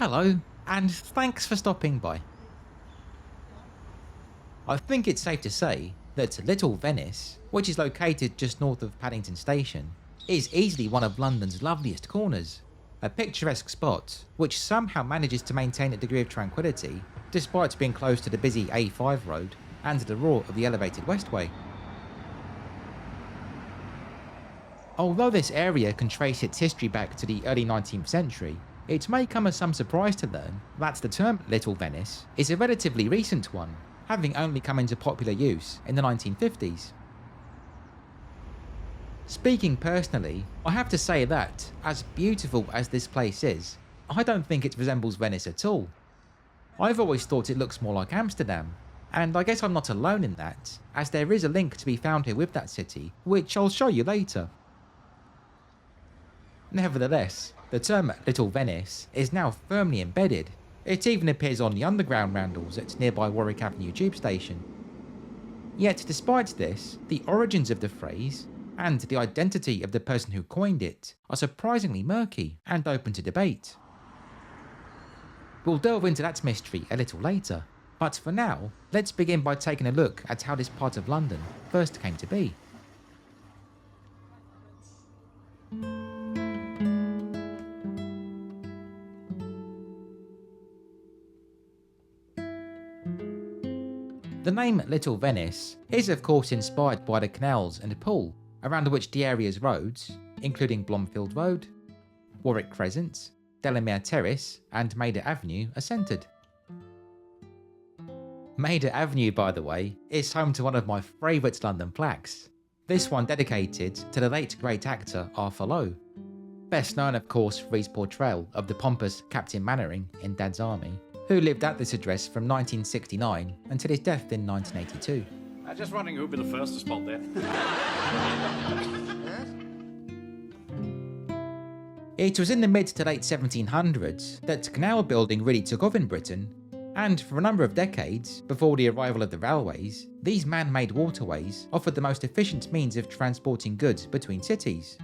Hello, and thanks for stopping by. I think it's safe to say that Little Venice, which is located just north of Paddington Station, is easily one of London's loveliest corners. A picturesque spot which somehow manages to maintain a degree of tranquility despite being close to the busy A5 road and the roar of the elevated Westway. Although this area can trace its history back to the early 19th century, it may come as some surprise to learn that the term Little Venice is a relatively recent one, having only come into popular use in the 1950s. Speaking personally, I have to say that, as beautiful as this place is, I don't think it resembles Venice at all. I've always thought it looks more like Amsterdam, and I guess I'm not alone in that, as there is a link to be found here with that city, which I'll show you later. Nevertheless, the term Little Venice is now firmly embedded. It even appears on the underground roundels at nearby Warwick Avenue tube station. Yet despite this, the origins of the phrase, and the identity of the person who coined it, are surprisingly murky and open to debate. We'll delve into that mystery a little later, but for now, let's begin by taking a look at how this part of London first came to be. The name Little Venice is of course inspired by the canals and pool around which the area's roads, including Blomfield Road, Warwick Crescent, Delamere Terrace and Maida Avenue are centred. Maida Avenue, by the way, is home to one of my favourite London plaques, this one dedicated to the late great actor Arthur Lowe, best known of course for his portrayal of the pompous Captain Mannering in Dad's Army, who lived at this address from 1969 until his death in 1982. Just wondering who'd be the first to spot that. It was in the mid to late 1700s that canal building really took off in Britain, and for a number of decades before the arrival of the railways, these man-made waterways offered the most efficient means of transporting goods between cities.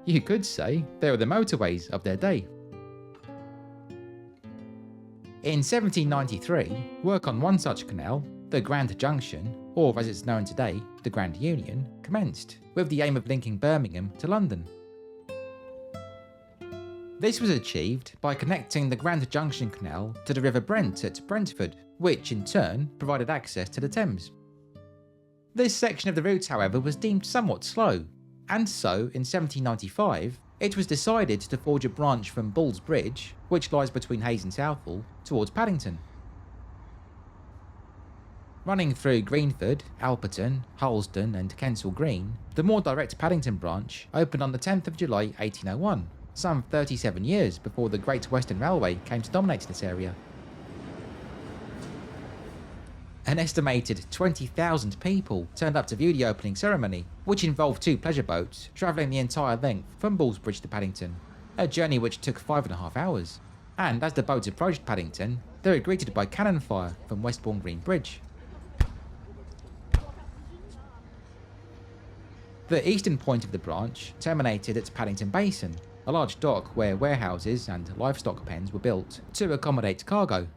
You could say they were the motorways of their day. In 1793, work on one such canal, the Grand Junction, or as it's known today, the Grand Union, commenced, with the aim of linking Birmingham to London. This was achieved by connecting the Grand Junction Canal to the River Brent at Brentford, which in turn provided access to the Thames. This section of the route, however, was deemed somewhat slow, and so in 1795, it was decided to forge a branch from Bull's Bridge, which lies between Hayes and Southall, towards Paddington. Running through Greenford, Alperton, Harlesden and Kensal Green, the more direct Paddington branch opened on the 10th of July 1801, some 37 years before the Great Western Railway came to dominate this area. An estimated 20,000 people turned up to view the opening ceremony, which involved two pleasure boats travelling the entire length from Bull's Bridge to Paddington, a journey which took 5.5 hours. And as the boats approached Paddington, they were greeted by cannon fire from Westbourne Green Bridge. The eastern point of the branch terminated at Paddington Basin, a large dock where warehouses and livestock pens were built to accommodate cargo.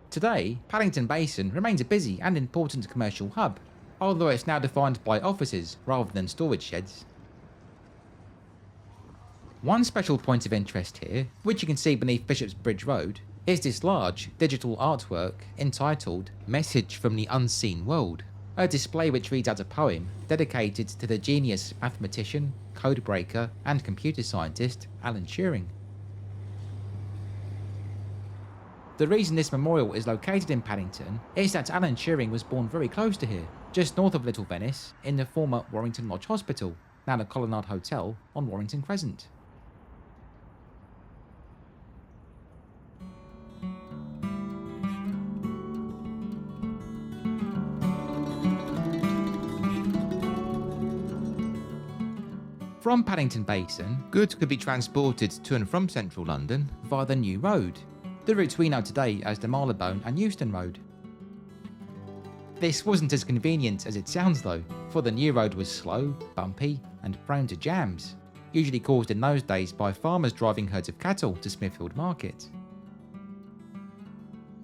Today, Paddington Basin remains a busy and important commercial hub, although it's now defined by offices rather than storage sheds. One special point of interest here, which you can see beneath Bishop's Bridge Road, is this large digital artwork entitled Message from the Unseen World, a display which reads out a poem dedicated to the genius mathematician, codebreaker and computer scientist Alan Turing. The reason this memorial is located in Paddington is that Alan Turing was born very close to here, just north of Little Venice, in the former Warrington Lodge Hospital, now the Colonnade Hotel on Warrington Crescent. From Paddington Basin, goods could be transported to and from central London via the New Road, the route we know today as the Marylebone and Euston Road. This wasn't as convenient as it sounds though, for the new road was slow, bumpy, and prone to jams. usually caused in those days by farmers driving herds of cattle to Smithfield Market.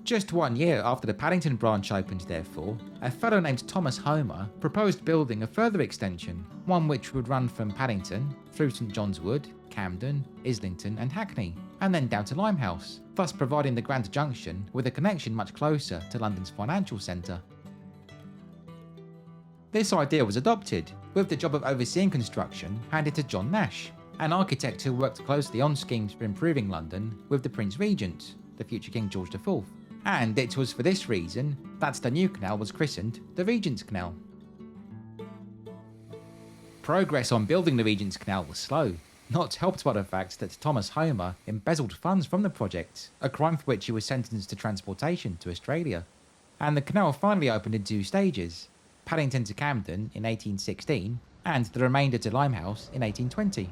Just 1 year after the Paddington branch opened, therefore, a fellow named Thomas Homer proposed building a further extension, one which would run from Paddington through St John's Wood, Camden, Islington and Hackney, and then down to Limehouse, thus providing the Grand Junction with a connection much closer to London's financial centre. This idea was adopted, with the job of overseeing construction handed to John Nash, an architect who worked closely on schemes for improving London with the Prince Regent, the future King George IV. And it was for this reason that the new canal was christened the Regent's Canal. Progress on building the Regent's Canal was slow, not helped by the fact that Thomas Homer embezzled funds from the project, a crime for which he was sentenced to transportation to Australia. And the canal finally opened in 2 stages, Paddington to Camden in 1816 and the remainder to Limehouse in 1820.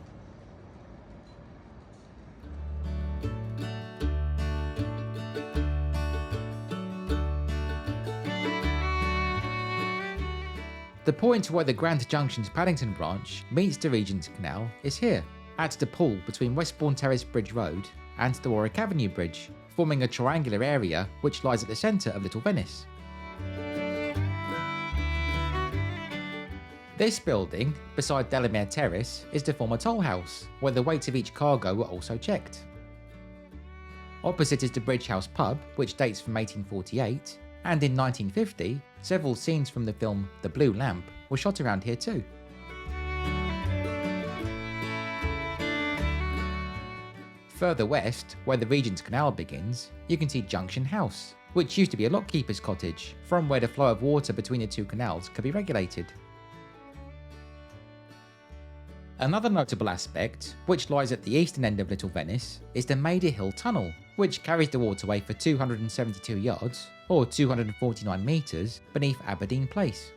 The point where the Grand Junction's Paddington branch meets the Regent's Canal is here, at the pool between Westbourne Terrace Bridge Road and the Warwick Avenue Bridge, forming a triangular area which lies at the centre of Little Venice. This building, beside Delamere Terrace, is the former toll house, where the weights of each cargo were also checked. Opposite is the Bridge House pub, which dates from 1848, and in 1950, several scenes from the film The Blue Lamp were shot around here too. Further west, where the Regent's Canal begins, you can see Junction House, which used to be a lockkeeper's cottage, from where the flow of water between the 2 canals could be regulated. Another notable aspect, which lies at the eastern end of Little Venice, is the Maida Hill Tunnel, which carries the waterway for 272 yards, or 249 metres, beneath Aberdeen Place.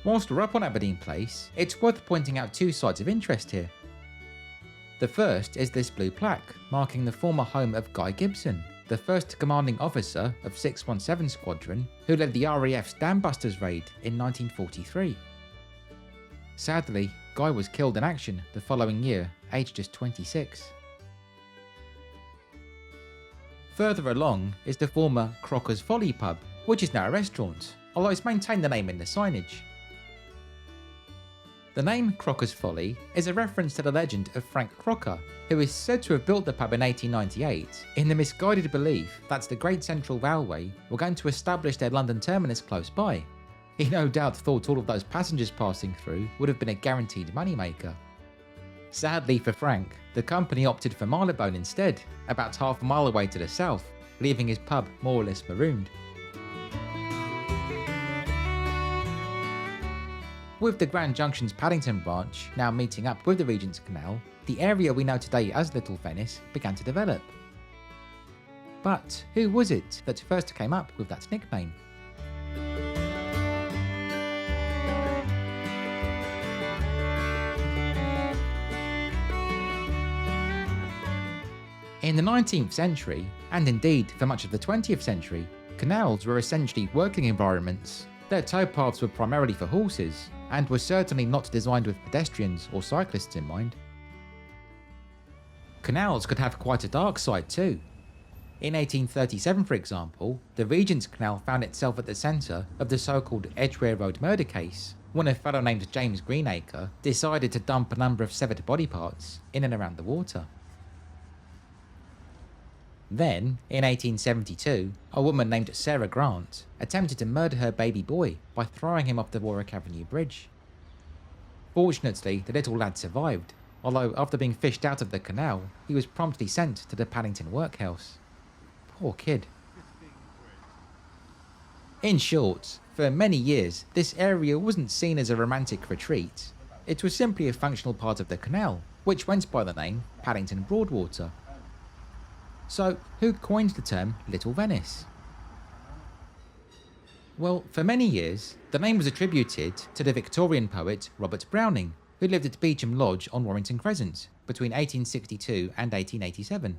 Whilst we're up on Aberdeen Place, it's worth pointing out 2 sites of interest here. The first is this blue plaque, marking the former home of Guy Gibson, the first commanding officer of 617 Squadron, who led the RAF's Dambusters raid in 1943. Sadly, Guy was killed in action the following year, aged just 26. Further along is the former Crocker's Folly pub, which is now a restaurant, although it's maintained the name in the signage. The name Crocker's Folly is a reference to the legend of Frank Crocker, who is said to have built the pub in 1898 in the misguided belief that the Great Central Railway were going to establish their London terminus close by. He no doubt thought all of those passengers passing through would have been a guaranteed moneymaker. Sadly for Frank, the company opted for Marylebone instead, about half a mile away to the south, leaving his pub more or less marooned. With the Grand Junction's Paddington branch now meeting up with the Regent's Canal, the area we know today as Little Venice began to develop. But who was it that first came up with that nickname? In the 19th century, and indeed for much of the 20th century, canals were essentially working environments. Their towpaths were primarily for horses, and were certainly not designed with pedestrians or cyclists in mind. Canals could have quite a dark side too. In 1837, for example, the Regent's Canal found itself at the centre of the so-called Edgware Road murder case, when a fellow named James Greenacre decided to dump a number of severed body parts in and around the water. Then, in 1872, a woman named Sarah Grant attempted to murder her baby boy by throwing him off the Warwick Avenue Bridge. Fortunately, the little lad survived, although after being fished out of the canal, he was promptly sent to the Paddington workhouse. Poor kid. In short, for many years, this area wasn't seen as a romantic retreat. It was simply a functional part of the canal, which went by the name Paddington Broadwater. So, who coined the term Little Venice? Well, for many years, the name was attributed to the Victorian poet Robert Browning, who lived at Beecham Lodge on Warrington Crescent between 1862 and 1887.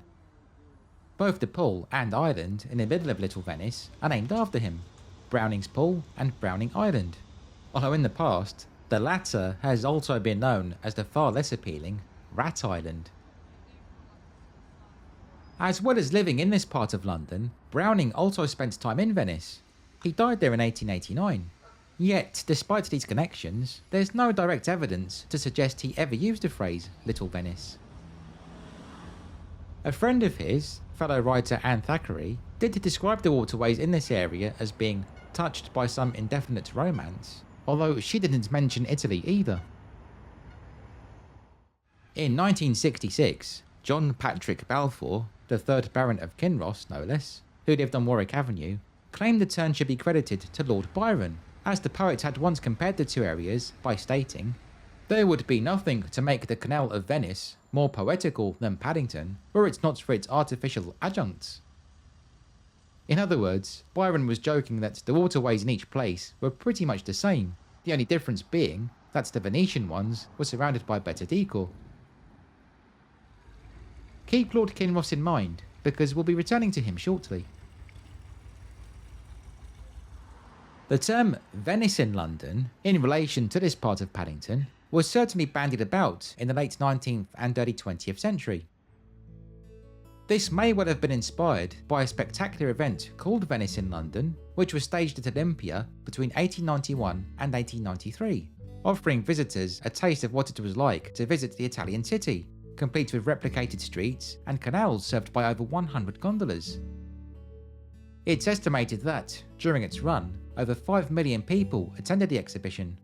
Both the pool and island in the middle of Little Venice are named after him, Browning's Pool and Browning Island, although in the past, The latter has also been known as the far less appealing Rat Island. As well as living in this part of London, Browning also spent time in Venice. He died there in 1889. Yet, despite these connections, there's no direct evidence to suggest he ever used the phrase Little Venice. A friend of his, fellow writer Anne Thackeray, did describe the waterways in this area as being touched by some indefinite romance, although she didn't mention Italy either. In 1966, John Patrick Balfour, the 3rd Baron of Kinross no less, who lived on Warwick Avenue, claimed the turn should be credited to Lord Byron, as the poet had once compared the two areas by stating, "There would be nothing to make the Canal of Venice more poetical than Paddington were it not for its artificial adjuncts." In other words, Byron was joking that the waterways in each place were pretty much the same, the only difference being that the Venetian ones were surrounded by better decor. Keep Lord Kinross in mind, because we'll be returning to him shortly. The term Venice in London, in relation to this part of Paddington, was certainly bandied about in the late 19th and early 20th century. This may well have been inspired by a spectacular event called Venice in London, which was staged at Olympia between 1891 and 1893, offering visitors a taste of what it was like to visit the Italian city, complete with replicated streets and canals served by over 100 gondolas. It's estimated that, during its run, over 5 million people attended the exhibition.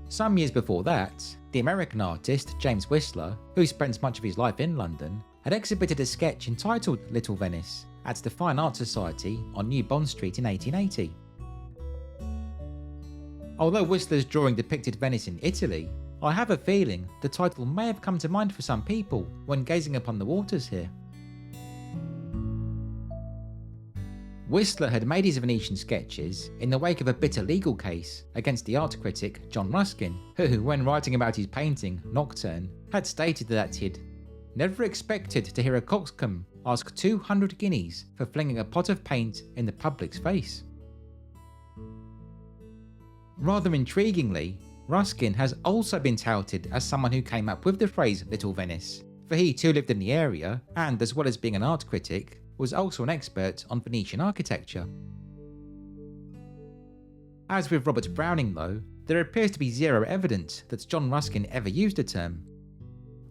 Some years before that, the American artist James Whistler, who spent much of his life in London, had exhibited a sketch entitled Little Venice at the Fine Art Society on New Bond Street in 1880. Although Whistler's drawing depicted Venice in Italy, I have a feeling the title may have come to mind for some people when gazing upon the waters here. Whistler had made his Venetian sketches in the wake of a bitter legal case against the art critic John Ruskin, who, when writing about his painting Nocturne, had stated that he'd never expected to hear a coxcomb ask 200 guineas for flinging a pot of paint in the public's face. Rather intriguingly, Ruskin has also been touted as someone who came up with the phrase Little Venice, for he too lived in the area and, as well as being an art critic, was also an expert on Venetian architecture. As with Robert Browning though, there appears to be zero evidence that John Ruskin ever used the term.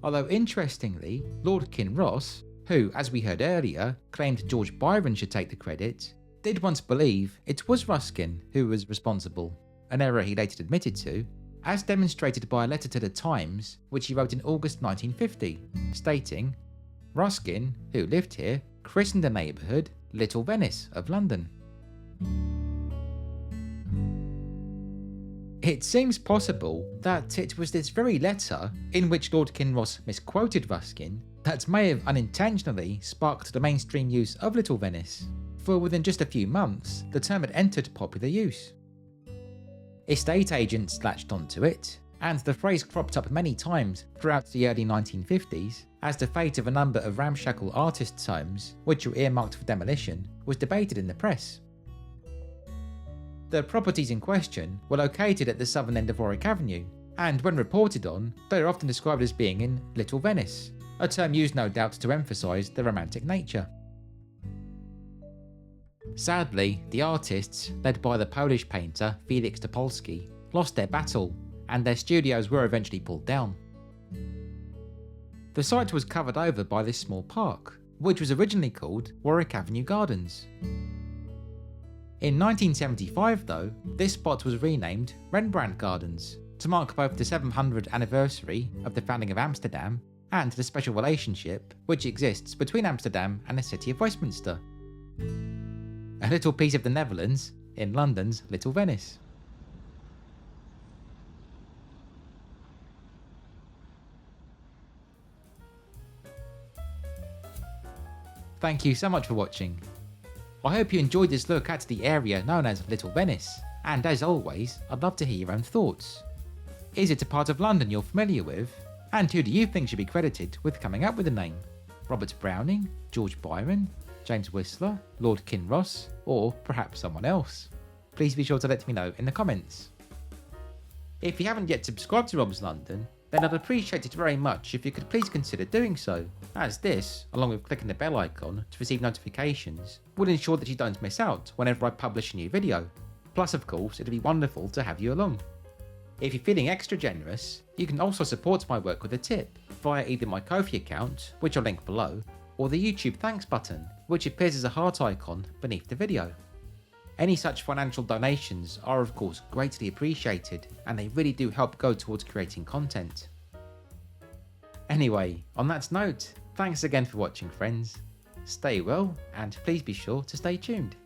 Although interestingly, Lord Kinross, who, as we heard earlier, claimed George Byron should take the credit, did once believe it was Ruskin who was responsible, an error he later admitted to, as demonstrated by a letter to the Times which he wrote in August 1950, stating, "Ruskin, who lived here, christened the neighbourhood Little Venice of London." It seems possible that it was this very letter, in which Lord Kinross misquoted Ruskin, that may have unintentionally sparked the mainstream use of Little Venice, for within just a few months the term had entered popular use. Estate agents latched onto it, and the phrase cropped up many times throughout the early 1950s as the fate of a number of ramshackle artists' homes, which were earmarked for demolition, was debated in the press. The properties in question were located at the southern end of Warwick Avenue, and when reported on, they are often described as being in Little Venice, a term used no doubt to emphasise their romantic nature. Sadly, the artists, led by the Polish painter Felix Topolski, lost their battle, and their studios were eventually pulled down. The site was covered over by this small park, which was originally called Warwick Avenue Gardens. In 1975 though, this spot was renamed Rembrandt Gardens, to mark both the 700th anniversary of the founding of Amsterdam and the special relationship which exists between Amsterdam and the city of Westminster. A little piece of the Netherlands in London's Little Venice. Thank you so much for watching. I hope you enjoyed this look at the area known as Little Venice, and as always, I'd love to hear your own thoughts. Is it a part of London you're familiar with? And who do you think should be credited with coming up with the name? Robert Browning, George Byron, James Whistler, Lord Kinross, or perhaps someone else? Please be sure to let me know in the comments. If you haven't yet subscribed to Rob's London, then I'd appreciate it very much if you could please consider doing so, as this, along with clicking the bell icon to receive notifications, would ensure that you don't miss out whenever I publish a new video. Plus of course, it'd be wonderful to have you along. If you're feeling extra generous, you can also support my work with a tip via either my Ko-fi account, which I'll link below, or the YouTube thanks button, which appears as a heart icon beneath the video. Any such financial donations are of course greatly appreciated, and they really do help go towards creating content. Anyway, on that note, thanks again for watching friends. Stay well, and please be sure to stay tuned.